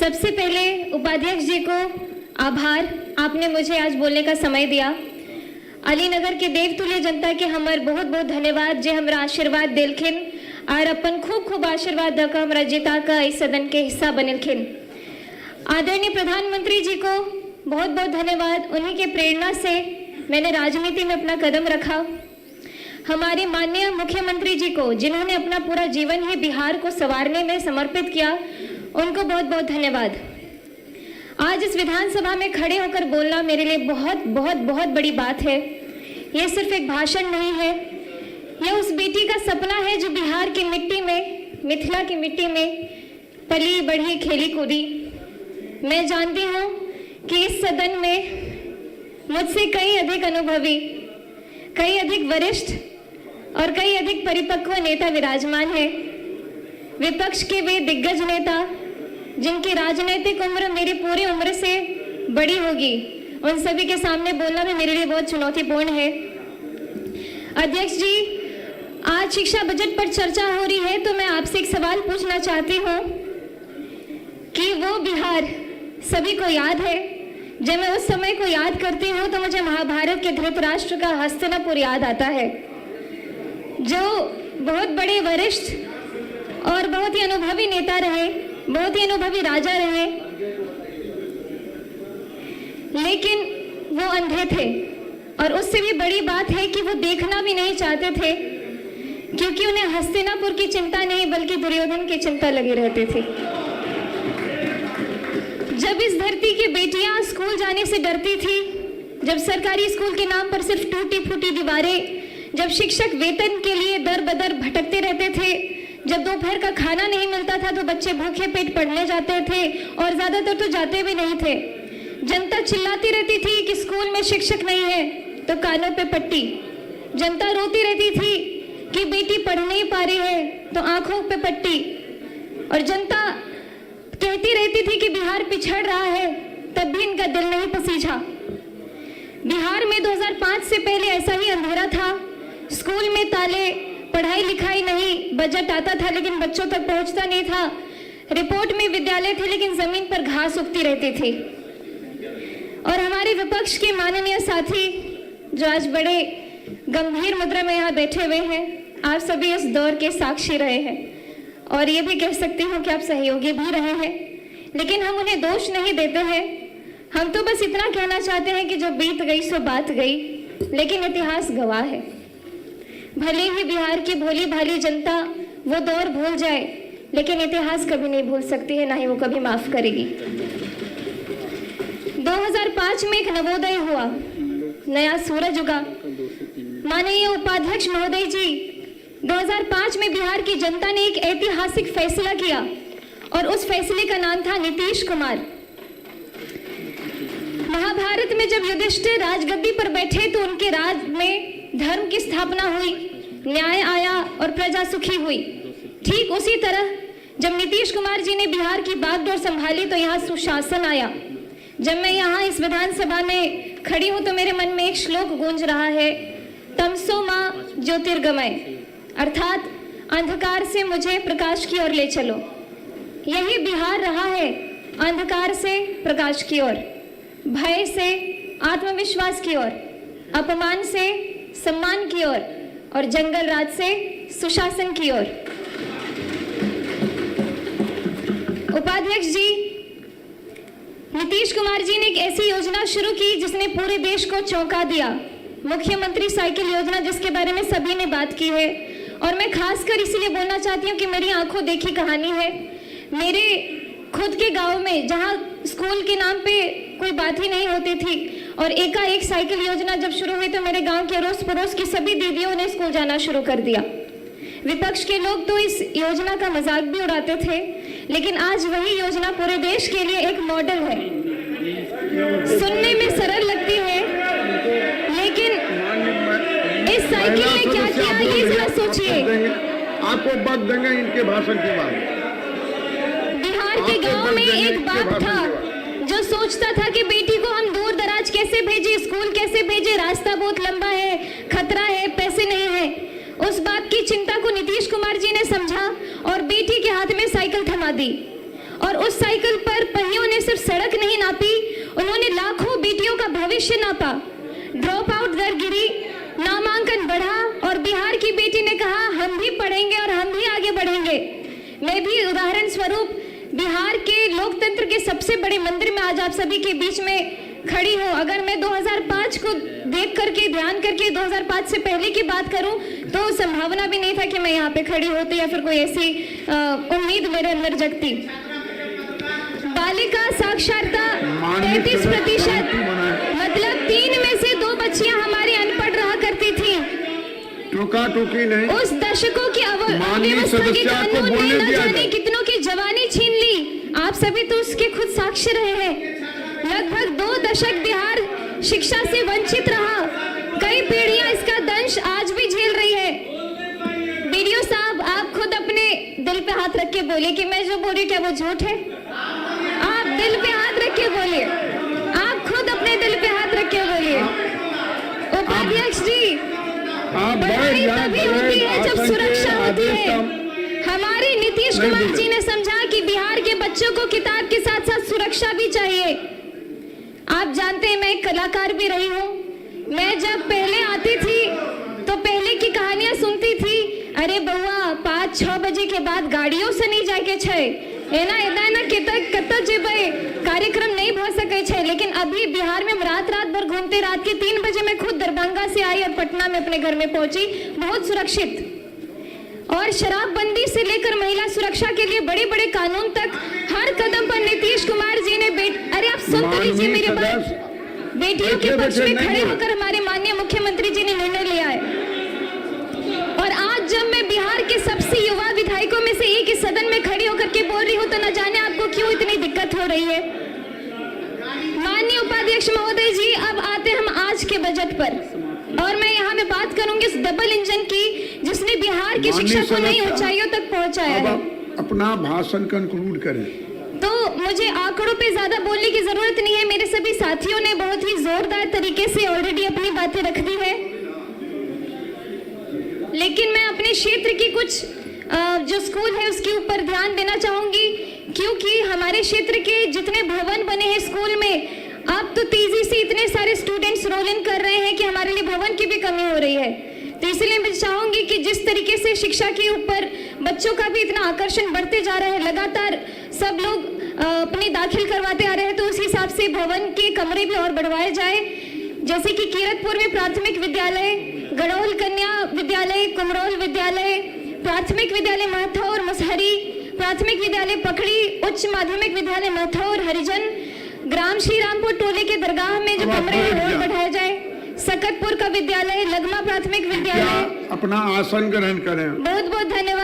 सबसे पहले उपाध्यक्ष जी को आभार, आपने मुझे आज बोलने का समय दिया। अलीनगर के देवतुल्य जनता के हमार बहुत बहुत धन्यवाद जे हमरा आशीर्वाद दिलखिन और अपन खूब खूब आशीर्वाद दक हमरा जीता का इस सदन के हिस्सा बनलखिन। आदरणीय प्रधानमंत्री जी को बहुत बहुत धन्यवाद, उन्हीं के प्रेरणा से मैंने राजनीति में अपना कदम रखा। हमारे माननीय मुख्यमंत्री जी को, जिन्होंने अपना पूरा जीवन ही बिहार को संवारने में समर्पित किया, उनको बहुत बहुत धन्यवाद। आज इस विधानसभा में खड़े होकर बोलना मेरे लिए बहुत बहुत बहुत बड़ी बात है। ये सिर्फ एक भाषण नहीं है, यह उस बेटी का सपना है जो बिहार की मिट्टी में, मिथिला की मिट्टी में पली बढ़ी खेली कूदी। मैं जानती हूँ कि इस सदन में मुझसे कई अधिक अनुभवी, कई अधिक वरिष्ठ और कई अधिक परिपक्व नेता विराजमान हैं। विपक्ष के वे दिग्गज नेता जिनकी राजनीतिक उम्र मेरी पूरी उम्र से बड़ी होगी, उन सभी के सामने बोलना भी मेरे लिए बहुत चुनौतीपूर्ण है। अध्यक्ष जी, आज शिक्षा बजट पर चर्चा हो रही है, तो मैं आपसे एक सवाल पूछना चाहती हूँ कि वो बिहार सभी को याद है। जब मैं उस समय को याद करती हूँ तो मुझे महाभारत के धृतराष्ट्र का हस्तिनापुर याद आता है, जो बहुत बड़े वरिष्ठ और बहुत ही अनुभवी नेता रहे, बहुत ही अनुभवी राजा रहे, लेकिन वो अंधे थे। और उससे भी बड़ी बात है कि वो देखना भी नहीं चाहते थे, क्योंकि उन्हें हस्तिनापुर की चिंता नहीं बल्कि दुर्योधन की चिंता लगी रहती थी। जब इस धरती की बेटियां स्कूल जाने से डरती थी, जब सरकारी स्कूल के नाम पर सिर्फ टूटी फूटी दीवारें, जब शिक्षक वेतन के लिए दर बदर भटकते रहते थे, जब दोपहर का खाना नहीं मिलता था तो बच्चे भूखे पेट पढ़ने जाते थे और ज्यादातर तो जाते भी नहीं थे। जनता चिल्लाती रहती थी कि स्कूल में शिक्षक नहीं है तो कानों पे पट्टी। जनता रोती रहती थी कि बेटी पढ़ नहीं पा रही है तो आंखों पे पट्टी। और जनता कहती रहती थी कि बिहार पिछड़ रहा है, तब भी इनका दिल नहीं पसीजा। बिहार में 2005 से पहले ऐसा ही अंधेरा था। स्कूल में ताले, पढ़ाई लिखाई नहीं, बजट आता था लेकिन बच्चों तक पहुंचता नहीं था, रिपोर्ट में विद्यालय थे लेकिन जमीन पर घास उगती रहती थी। और हमारे विपक्ष के माननीय साथी जो आज बड़े गंभीर मुद्रा में यहाँ बैठे हुए हैं, आप सभी इस दौर के साक्षी रहे हैं और ये भी कह सकती हूँ कि आप सहयोगी भी रहे हैं, लेकिन हम उन्हें दोष नहीं देते हैं। हम तो बस इतना कहना चाहते हैं कि जो बीत गई सो बात गई, लेकिन इतिहास गवाह है। भले ही बिहार की भोली भाली जनता वो दौर भूल जाए, लेकिन इतिहास कभी नहीं भूल सकती है, ना ही वो कभी माफ करेगी। 2005 में एक नवोदय हुआ, नया सूरज उगा। माननीय उपाध्यक्ष महोदय जी, 2005 में बिहार की जनता ने एक ऐतिहासिक फैसला किया और उस फैसले का नाम था नीतीश कुमार। महाभारत में जब युधिष्ठिर राजगद्दी पर बैठे तो उनके राज में धर्म की स्थापना हुई, न्याय आया और प्रजा सुखी हुई। ठीक उसी तरह जब नीतीश कुमार जी ने बिहार की बागडोर संभाली तो यहाँ सुशासन आया। जब मैं यहाँ इस विधानसभा में खड़ी हूँ तो मेरे मन में एक श्लोक गूंज रहा है, तमसो मां ज्योतिर्गमय, अर्थात अंधकार से मुझे प्रकाश की ओर ले चलो। यही बिहार रहा है, अंधकार से प्रकाश की ओर, भय से आत्मविश्वास की ओर, अपमान से सम्मान की ओर और जंगल राज से सुशासन की ओर। उपाध्यक्ष जी, नीतीश कुमार जी ने एक ऐसी योजना शुरू की जिसने पूरे देश को चौंका दिया, मुख्यमंत्री साइकिल योजना, जिसके बारे में सभी ने बात की है। और मैं खासकर इसीलिए बोलना चाहती हूँ कि मेरी आंखों देखी कहानी है। मेरे खुद के गांव में जहाँ स्कूल के नाम पे कोई बात ही नहीं होती थी और एकाएक साइकिल योजना जब शुरू हुई तो मेरे गांव के अड़ोस पड़ोस की सभी दीदियों ने स्कूल जाना शुरू कर दिया। विपक्ष के लोग तो इस योजना का मजाक भी उड़ाते थे, लेकिन आज वही योजना पूरे देश के लिए एक मॉडल है। सुनने में सरल लगती है, लेकिन इस साइकिल ने क्या किया ये जरा सोचिए। आपको बात देंगे इनके भाषण के बाद। बिहार के गांव में एक बाप था जो सोचता था कि बेटी को हम दूर दराज कैसे भेजे, स्कूल कैसे भेजे, रास्ता बहुत लंबा है, खतरा है, पैसे नहीं है। उस बाप की चिंता को नीतीश कुमार जी ने समझा और बेटी के हाथ में साइकिल थमा दी और उस साइकिल पर पहियों ने सिर्फ सड़क नहीं नापी, उन्होंने लाखों बेटियों का भविष्य नापा। ड्रॉप आउट दर गिरी, नामांकन बढ़ा और बिहार की बेटी ने कहा हम भी पढ़ेंगे और हम भी आगे बढ़ेंगे। मैं भी उदाहरण स्वरूप बिहार के लोकतंत्र के सबसे बड़े मंदिर में आज आप सभी के बीच में खड़ी हूँ। अगर मैं 2005 को देख करके ध्यान करके 2005 से पहले की बात करूं तो संभावना भी नहीं था कि मैं यहाँ पे खड़ी होती या फिर कोई ऐसी उम्मीद मेरे अंदर जगती। बालिका साक्षरता 33%, मतलब 3 में से 2 बच्चियां हमारी अनपढ़ रहा करती थी। टोका टोकी नहीं। उस दशकों की अव्यवस्था के कानून ने न जाने कितनों की जवानी छीन ली। आप सभी तो उसके खुद साक्षी रहे हैं। लगभग 2 दशक बिहार शिक्षा से वंचित रहा। कई पीढ़ियां इसका दंश आज भी झेल रही है। बीडीओ साहब, आप खुद अपने दिल पे हाथ रख के बोले कि मैं जो बोल रही हूँ क्या वो झूठ है? आप दिल पे हाथ रख के बोलिए, आप खुद अपने दिल पे हाथ रख के बोलिए। उपाध्यक्ष जी, पढ़ाई तभी होती है जब सुरक्षा होती है। हमारे नीतीश कुमार जी ने समझा कि बिहार के बच्चों को किताब के साथ साथ सुरक्षा भी चाहिए। आप जानते हैं मैं एक कलाकार भी रही हूँ। मैं जब पहले आती थी तो पहले की कहानियां सुनती थी, अरे बउआ 5-6 बजे के बाद गाड़ियों से नहीं जाके छे एना एना कत जेबे कार्यक्रम नहीं भ सके छे। लेकिन अभी बिहार में रात भर घूमते, रात के 3 बजे मैं खुद दरभंगा से आई और पटना में अपने घर में पहुंची, बहुत सुरक्षित। और शराबबंदी से लेकर महिला सुरक्षा के लिए बड़े बड़े कानून तक हर कदम पर नीतीश कुमार जी ने अरे आप सुन तो लीजिए मेरी बात। बेटियों के पक्ष में खड़े होकर हमारे माननीय मुख्यमंत्री जी ने निर्णय लिया है। और आज जब मैं बिहार के सबसे युवा विधायकों में से एक इस सदन में खड़ी होकर के बोल रही हूँ तो न जाने आपको क्यों इतनी दिक्कत हो रही है। माननीय उपाध्यक्ष महोदय जी, अब आते हम आज के बजट पर और मैं यहाँ में बात करूंगी इस डबल इंजन की जिसने बिहार की शिक्षा को नई ऊंचाइयों तक पहुंचाया है। अपना भाषण कंक्लूड करें। तो मुझे आंकड़ों पे ज्यादा बोलने की जरूरत नहीं है, मेरे सभी साथियों ने बहुत ही जोरदार तरीके से ऑलरेडी अपनी बातें रख दी है। लेकिन मैं अपने क्षेत्र की कुछ जो स्कूल है उसके ऊपर ध्यान देना चाहूंगी, क्योंकि हमारे क्षेत्र के जितने भवन बने हैं स्कूल में अब तो तेजी से इतने सारे स्टूडेंट्स रोल इन कर रहे हैं कि हमारे लिए भवन की भी कमी हो रही है। तो इसलिए मैं चाहूंगी कि जिस तरीके से शिक्षा के ऊपर बच्चों का भी इतना आकर्षण बढ़ते जा रहा है, लगातार सब लोग अपने दाखिल करवाते आ रहे हैं, तो उस हिसाब से भवन के कमरे भी और बढ़वाए जाए। जैसे कि कीरतपुर में प्राथमिक विद्यालय, गड़ौल कन्या विद्यालय, कुमरौल विद्यालय, प्राथमिक विद्यालय महथौर मुसहरी, प्राथमिक विद्यालय पकड़ी, उच्च माध्यमिक विद्यालय महथौर हरिजन, ग्राम श्री रामपुर टोले के दरगाह में जो कमरे हैं और बढ़ाया जाए, सकतपुर का विद्यालय, लगमा प्राथमिक विद्यालय। अपना आसन ग्रहण करें। बहुत बहुत धन्यवाद।